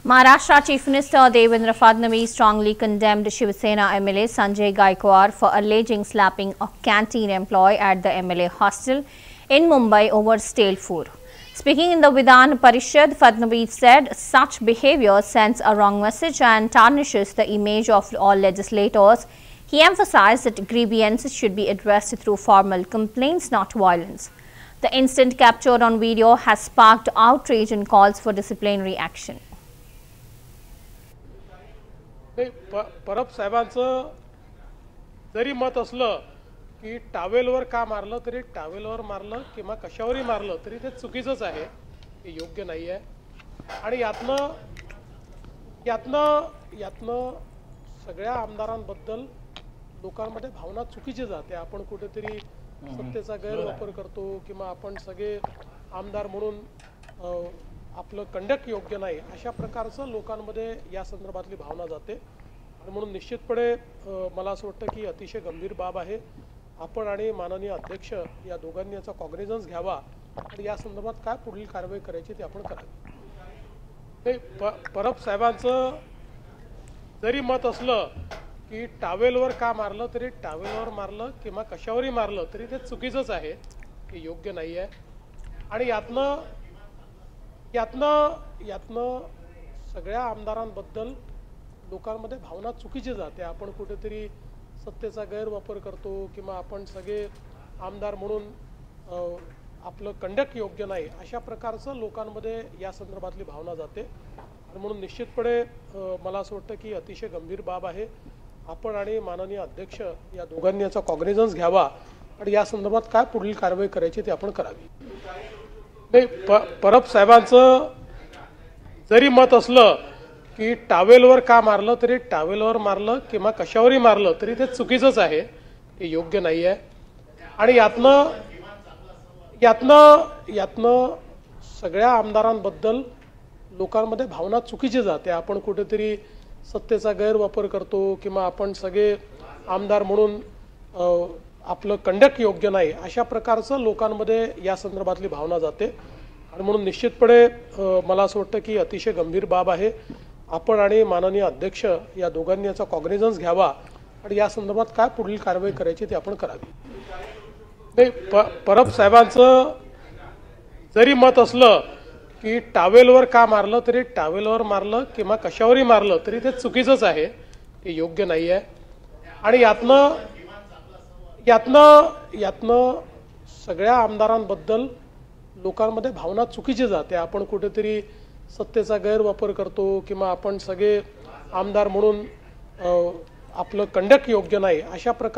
Maharashtra Chief Minister Devendra Fadnavis strongly condemned Shiv Sena MLA Sanjay Gaikwad for alleging slapping a canteen employee at the MLA hostel in Mumbai over stale food. Speaking in the Vidhan Parishad, Fadnavis said such behavior sends a wrong message and tarnishes the image of all legislators. He emphasized that grievances should be addressed through formal complaints, not violence. The incident captured on video has sparked outrage and calls for disciplinary action. Parab साहेबांचं जरी मत असलं की टावेलवर का मारलं तरी टावेलवर मारलं किंवा कशावरही मारलं तरी ते चुकीचंच आहे, हे योग्य नाही आहे. आणि यातनं सगळ्या आमदारांबद्दल लोकांमध्ये भावना चुकीची जाते. आपण कुठेतरी सत्तेचा गैरवापर करतो किंवा आपण सगळे आमदार म्हणून आपलं कंडक्ट योग्य नाही अशा प्रकारचं लोकांमध्ये या संदर्भातली भावना जाते. आणि म्हणून निश्चितपणे मला असं वाटतं की अतिशय गंभीर बाब आहे. आपण आणि माननीय अध्यक्ष या दोघांनी याचा कॉग्निझन्स घ्यावा आणि या संदर्भात काय पुढील कारवाई करायची ते आपण करावी. ते परब साहेबांचं जरी मत असलं की टावेलवर का मारलं तरी टावेलवर मारलं किंवा कशावरही मारलं तरी ते चुकीचंच आहे, हे योग्य नाही आहे. आणि यातनं सगळ्या आमदारांबद्दल लोकांमध्ये भावना चुकीची जाते. आपण कुठेतरी सत्तेचा गैरवापर करतो किंवा आपण सगळे आमदार म्हणून आपलं कंडक्ट योग्य नाही अशा प्रकारचं लोकांमध्ये या संदर्भातली भावना जाते. आणि म्हणून निश्चितपणे मला असं वाटतं की अतिशय गंभीर बाब आहे. आपण आणि माननीय अध्यक्ष या दोघांनी याचा कॉग्निझन्स घ्यावा आणि या संदर्भात काय पुढील कारवाई करायची ते आपण करावी. परब साहेबांचं जरी मत असलं की टावेलवर का मारलं तरी टावेलवर मारलं किंवा कशावरही मारलं तरी ते चुकीचंच आहे, हे योग्य नाही आहे. आणि यातनं सगळ्या आमदारांबद्दल लोकांमध्ये भावना चुकीची जाते. आपण कुठेतरी सत्तेचा गैरवापर करतो किंवा आपण सगळे आमदार म्हणून आपलं कंडक्ट योग्य नाही अशा प्रकारचं लोकांमध्ये या संदर्भातली भावना जाते. आणि म्हणून निश्चितपणे मला असं वाटतं की अतिशय गंभीर बाब आहे. आपण आणि माननीय अध्यक्ष या दोघांनी याचा कॉग्निझन्स घ्यावा आणि या संदर्भात काय पुढील कारवाई करायची ते आपण करावी. परब साहेबांचं जरी मत असलं की टावेलवर का मारलं तरी टावेलवर मारलं किंवा कशावरही मारलं तरी ते चुकीचंच आहे, हे योग्य नाही आहे. आणि यातनं सगळ्या आमदारांबद्दल लोकांमध्ये भावना चुकीची जाते. आपण कुठेतरी सत्तेचा गैरवापर करतो किंवा आपण सगळे आमदार म्हणून आपलं कंडक्ट योग्य नाही अशा प्रकार